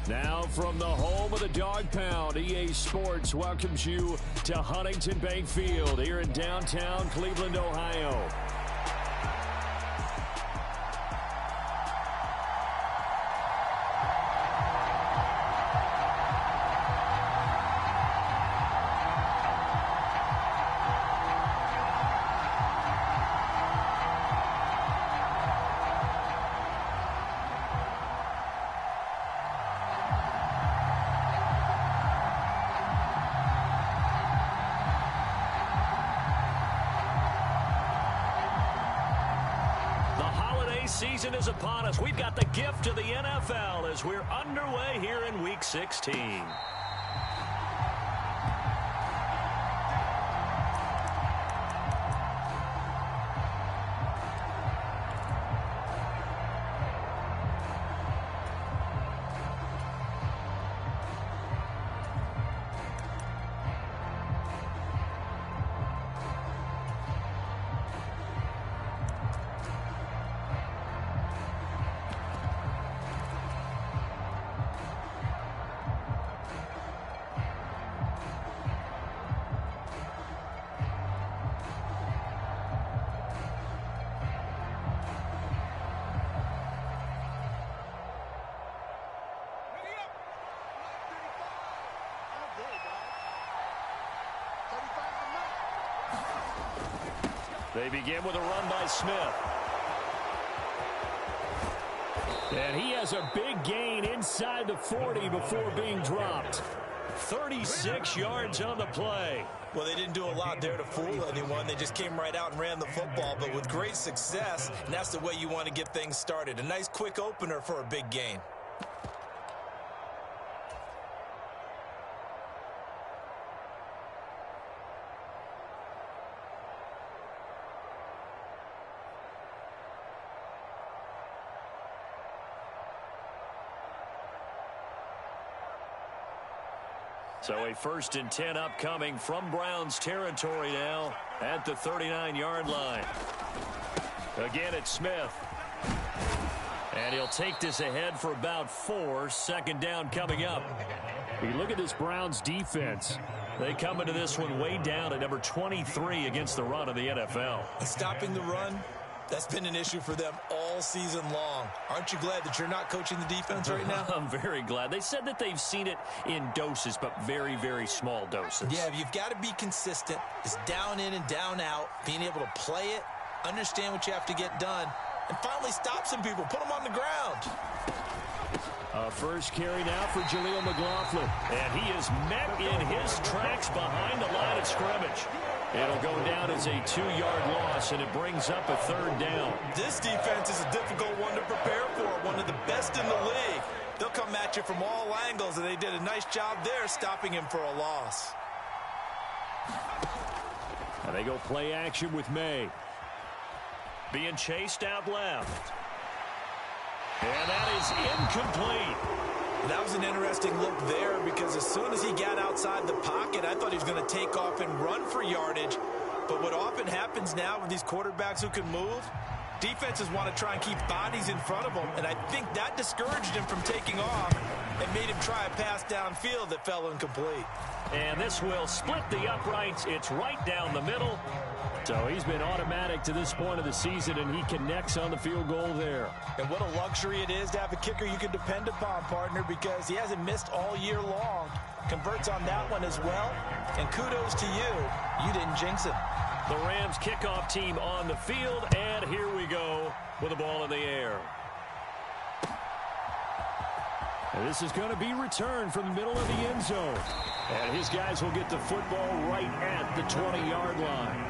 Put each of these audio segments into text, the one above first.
Now from the home of the Dog Pound, EA Sports welcomes you to Huntington Bank Field here in downtown Cleveland, Ohio. Season is upon us. We've got the gift of the NFL as we're underway here in Week 16. They begin with a run by Smith. And he has a big gain inside the 40 before being dropped. 36 yards on the play. Well, they didn't do a lot there to fool anyone. They just came right out and ran the football, but with great success, and that's the way you want to get things started. A nice quick opener for a big gain. So a 1st and 10 upcoming from Browns territory now at the 39-yard line. Again, it's Smith. And he'll take this ahead for about 4. 2nd down coming up. You look at this Browns defense. They come into this one way down at number 23 against the run of the NFL. And stopping the run, that's been an issue for them all season long. Aren't you glad that you're not coaching the defense right now? I'm very glad. They said that they've seen it in doses, but very, very small doses. Yeah, you've got to be consistent. It's down in and down out, being able to play it, understand what you have to get done, and finally stop some people, put them on the ground. First carry now for Jaleel McLaughlin. And he is met in his tracks behind the line of scrimmage. It'll go down as a 2-yard loss, and it brings up a 3rd down. This defense is a difficult one to prepare for, one of the best in the league. They'll come at you from all angles, and they did a nice job there stopping him for a loss. And they go play action with May. Being chased out left. And that is incomplete. That was an interesting look there because as soon as he got outside the pocket, I thought he was going to take off and run for yardage. But what often happens now with these quarterbacks who can move, defenses want to try and keep bodies in front of them, and I think that discouraged him from taking off and made him try a pass downfield that fell incomplete. And this will split the uprights. It's right down the middle. So he's been automatic to this point of the season, and he connects on the field goal there. And what a luxury it is to have a kicker you can depend upon, partner, because he hasn't missed all year long. Converts on that one as well. And kudos to you. You didn't jinx it. The Rams kickoff team on the field, and here we go with the ball in the air. And this is going to be returned from the middle of the end zone. And his guys will get the football right at the 20-yard line.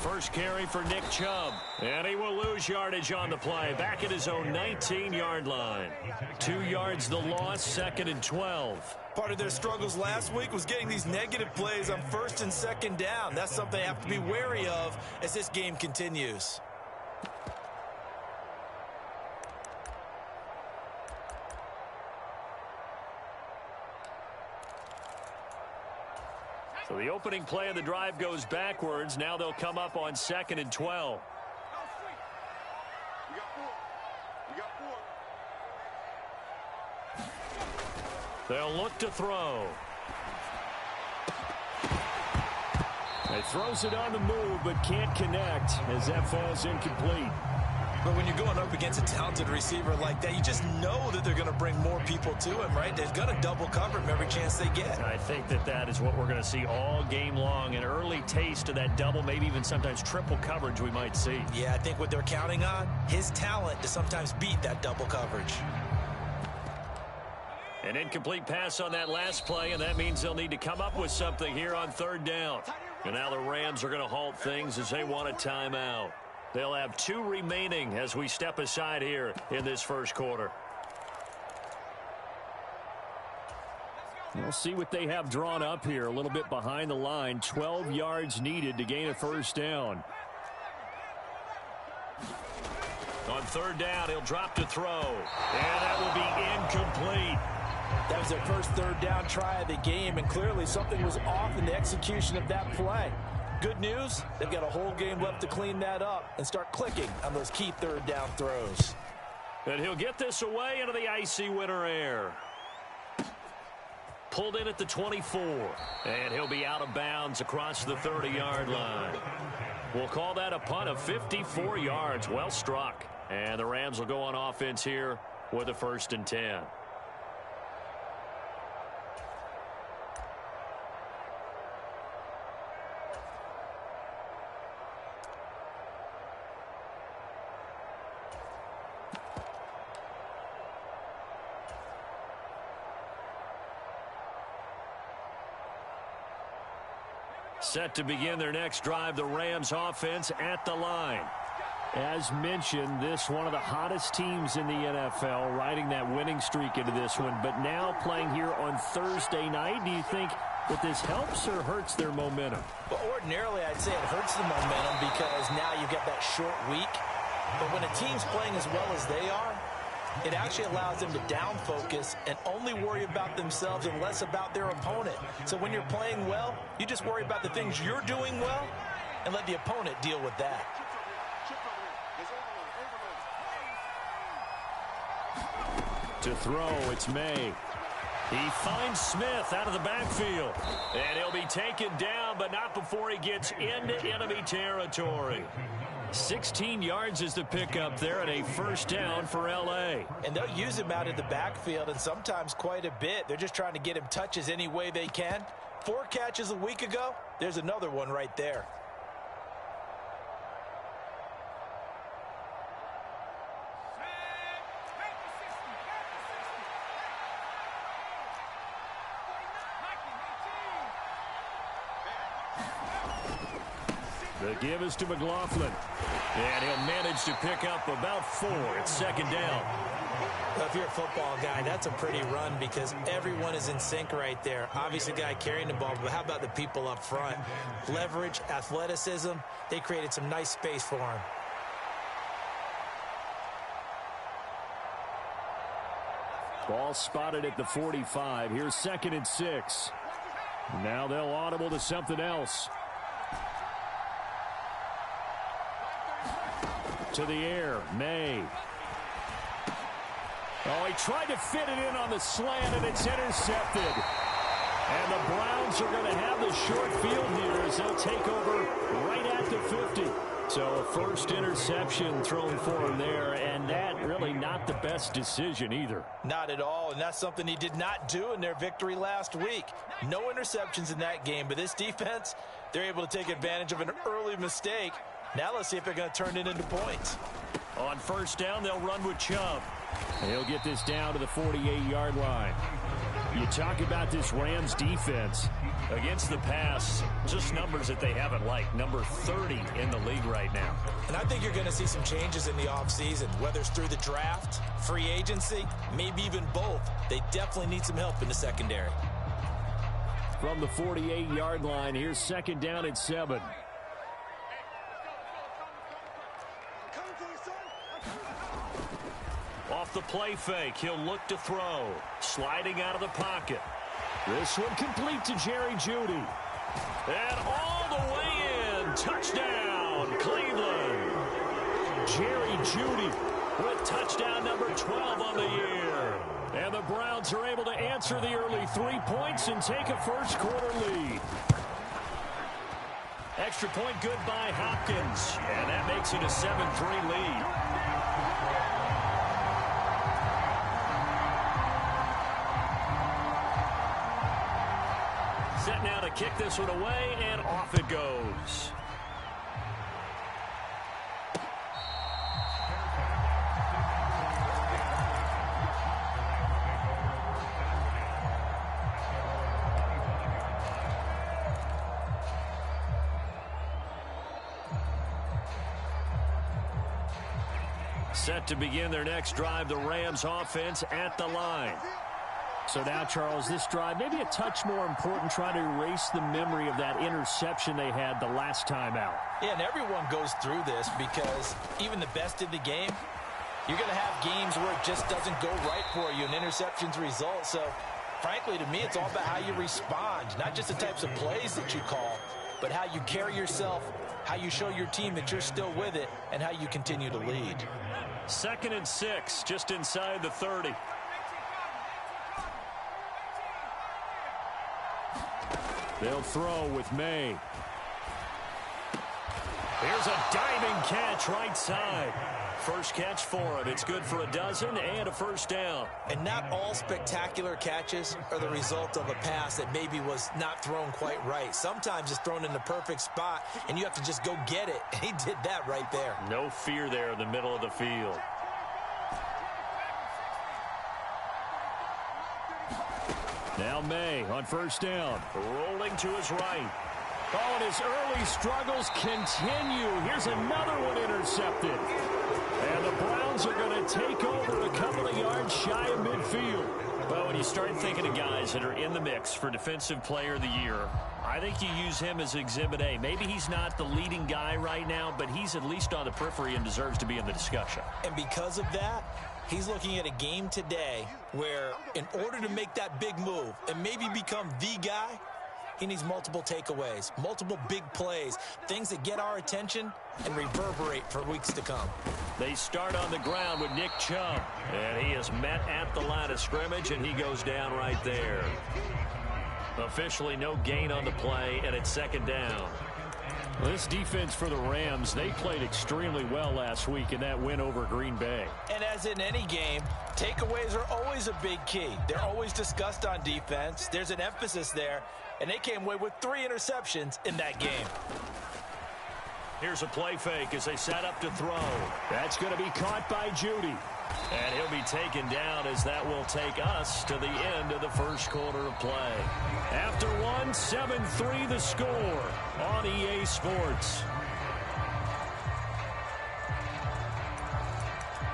First carry for Nick Chubb. And he will lose yardage on the play. Back at his own 19-yard line. 2 yards the loss, 2nd and 12. Part of their struggles last week was getting these negative plays on 1st and 2nd down. That's something they have to be wary of as this game continues. So the opening play of the drive goes backwards. Now they'll come up on 2nd and 12. They'll look to throw. He throws it on the move but can't connect as that falls incomplete. But when you're going up against a talented receiver like that, you just know that they're going to bring more people to him, right? They're going to double cover him every chance they get. I think that is what we're going to see all game long. An early taste of that double, maybe even sometimes triple coverage we might see. Yeah, I think what they're counting on, his talent to sometimes beat that double coverage. An incomplete pass on that last play, and that means they'll need to come up with something here on 3rd down. And now the Rams are going to halt things as they want a timeout. They'll have 2 remaining as we step aside here in this first quarter. We'll see what they have drawn up here. A little bit behind the line. 12 yards needed to gain a 1st down. On 3rd down, he'll drop to throw. And that will be incomplete. That was their first 3rd down try of the game, and clearly something was off in the execution of that play. Good news, they've got a whole game left to clean that up and start clicking on those key 3rd down throws. And he'll get this away into the icy winter air. Pulled in at the 24. And he'll be out of bounds across the 30-yard line. We'll call that a punt of 54 yards. Well struck. And the Rams will go on offense here with a 1st and 10. Set to begin their next drive, the Rams offense at the line. As mentioned, this one of the hottest teams in the NFL, riding that winning streak into this one, but now playing here on Thursday night. Do you think that this helps or hurts their momentum? Well, ordinarily, I'd say it hurts the momentum because now you've got that short week. But when a team's playing as well as they are, it actually allows them to down focus and only worry about themselves and less about their opponent. So when you're playing well, you just worry about the things you're doing well and let the opponent deal with that. To throw, it's May. He finds Smith out of the backfield. And he'll be taken down, but not before he gets into enemy territory. 16 yards is the pickup there and a 1st down for L.A. And they'll use him out of the backfield and sometimes quite a bit. They're just trying to get him touches any way they can. 4 catches a week ago. There's another one right there. The give is to McLaughlin. And he'll manage to pick up about 4. It's 2nd down. Well, if you're a football guy, that's a pretty run because everyone is in sync right there. Obviously, the guy carrying the ball, but how about the people up front? Leverage, athleticism, they created some nice space for him. Ball spotted at the 45. Here's 2nd and 6. Now they'll audible to something else. To the air, May. Oh, he tried to fit it in on the slant, and it's intercepted. And the Browns are going to have the short field here as they'll take over right at the 50. So a 1st interception thrown for him there, and that really not the best decision either. Not at all, and that's something he did not do in their victory last week. No interceptions in that game, but this defense, they're able to take advantage of an early mistake. Now let's see if they're going to turn it into points. On 1st down, they'll run with Chubb. He'll get this down to the 48-yard line. You talk about this Rams defense. Against the pass, just numbers that they haven't liked. Number 30 in the league right now. And I think you're going to see some changes in the offseason, whether it's through the draft, free agency, maybe even both. They definitely need some help in the secondary. From the 48-yard line, here's second down at 7. Off the play fake, he'll look to throw. Sliding out of the pocket. This one complete to Jerry Jeudy. And all the way in. Touchdown, Cleveland. Jerry Jeudy with touchdown number 12 on the year. And the Browns are able to answer the early 3 points and take a first-quarter lead. Extra point good by Hopkins. And that makes it a 7-3 lead. Set now to kick this one away, and off it goes. Set to begin their next drive, the Rams offense at the line. So now, Charles, this drive maybe a touch more important, trying to erase the memory of that interception they had the last time out. Yeah, and everyone goes through this because even the best in the game, you're going to have games where it just doesn't go right for you, and interceptions result. So, frankly, to me, it's all about how you respond, not just the types of plays that you call, but how you carry yourself, how you show your team that you're still with it, and how you continue to lead. 2nd and 6, just inside the 30. They'll throw with May. Here's a diving catch right side. First catch for him. It's good for a dozen and a first down. And not all spectacular catches are the result of a pass that maybe was not thrown quite right. Sometimes it's thrown in the perfect spot, and you have to just go get it. And he did that right there. No fear there in the middle of the field. Now May on first down. Rolling to his right. Oh, and his early struggles continue. Here's another one intercepted. And the Browns are going to take over a couple of yards shy of midfield. Well, when you start thinking of guys that are in the mix for Defensive Player of the Year, I think you use him as Exhibit A. Maybe he's not the leading guy right now, but he's at least on the periphery and deserves to be in the discussion. And because of that, he's looking at a game today where in order to make that big move and maybe become the guy, he needs multiple takeaways, multiple big plays, things that get our attention and reverberate for weeks to come. They start on the ground with Nick Chubb, and he is met at the line of scrimmage, and he goes down right there. Officially no gain on the play, and it's second down. This defense for the Rams, they played extremely well last week in that win over Green Bay. And as in any game, takeaways are always a big key. They're always discussed on defense. There's an emphasis there, and they came away with 3 interceptions in that game. Here's a play fake as they set up to throw. That's going to be caught by Jeudy. And he'll be taken down as that will take us to the end of the first quarter of play. After one, 7-3 the score on EA Sports.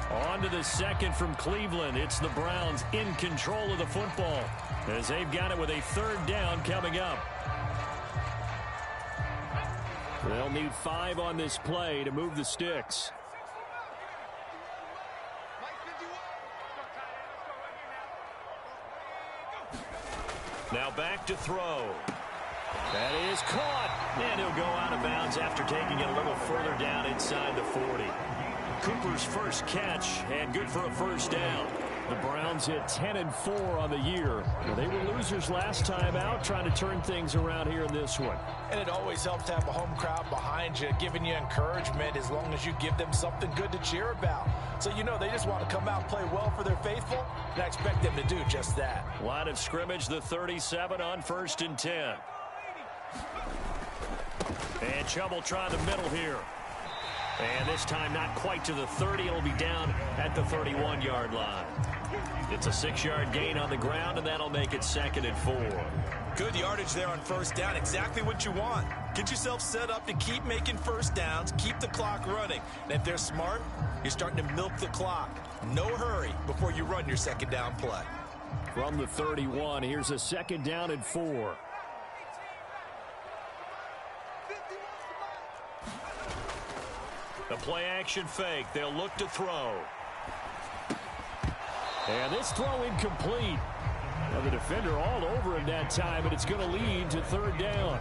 On to the second from Cleveland. It's the Browns in control of the football as they've got it with a third down coming up. They'll need 5 on this play to move the sticks. Now back to throw. That is caught. And he'll go out of bounds after taking it a little further down inside the 40. Cooper's first catch, and good for a first down. The Browns hit 10-4 on the year. Well, they were losers last time out, trying to turn things around here in this one. And it always helps to have a home crowd behind you, giving you encouragement as long as you give them something good to cheer about. So you know they just want to come out and play well for their faithful, and I expect them to do just that. Line of scrimmage, the 37 on 1st and 10. And Chubb will try the middle here. And this time not quite to the 30. It'll be down at the 31-yard line. It's a 6-yard gain on the ground, and that'll make it 2nd and 4. Good yardage there on first down. Exactly what you want. Get yourself set up to keep making first downs, keep the clock running. And if they're smart, you're starting to milk the clock. No hurry before you run your second down play. From the 31, here's a 2nd down and 4. The play action fake. They'll look to throw. And this throw incomplete. Well, the defender all over him that time, and it's going to lead to 3rd down.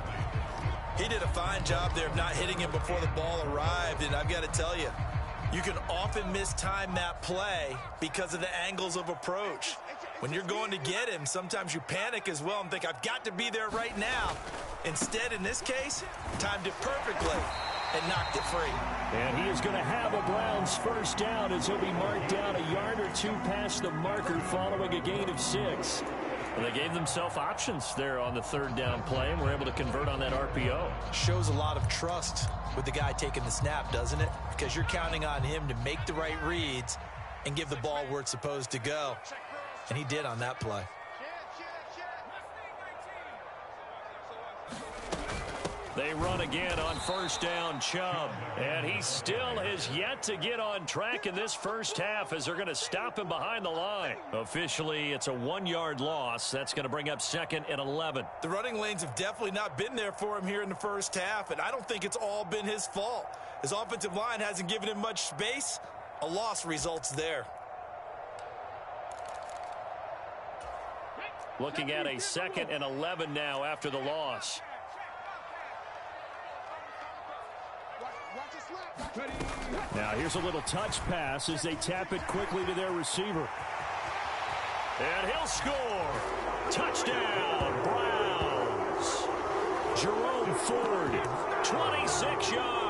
He did a fine job there of not hitting him before the ball arrived, and I've got to tell you, you can often mistime that play because of the angles of approach. When you're going to get him, sometimes you panic as well and think, I've got to be there right now. Instead, in this case, timed it perfectly and knocked it free. And he is going to have a Browns first down as he'll be marked down a yard or two past the marker following a gain of 6. And they gave themselves options there on the 3rd down play and were able to convert on that RPO. Shows a lot of trust with the guy taking the snap, doesn't it? Because you're counting on him to make the right reads and give the ball where it's supposed to go. And he did on that play. They run again on first down, Chubb. And he still has yet to get on track in this first half as they're going to stop him behind the line. Officially, it's a 1-yard loss. That's going to bring up 2nd and 11. The running lanes have definitely not been there for him here in the first half, and I don't think it's all been his fault. His offensive line hasn't given him much space. A loss results there. Looking at a 2nd and 11 now after the loss. Now here's a little touch pass as they tap it quickly to their receiver. And he'll score. Touchdown, Browns. Jerome Ford. 26 yards.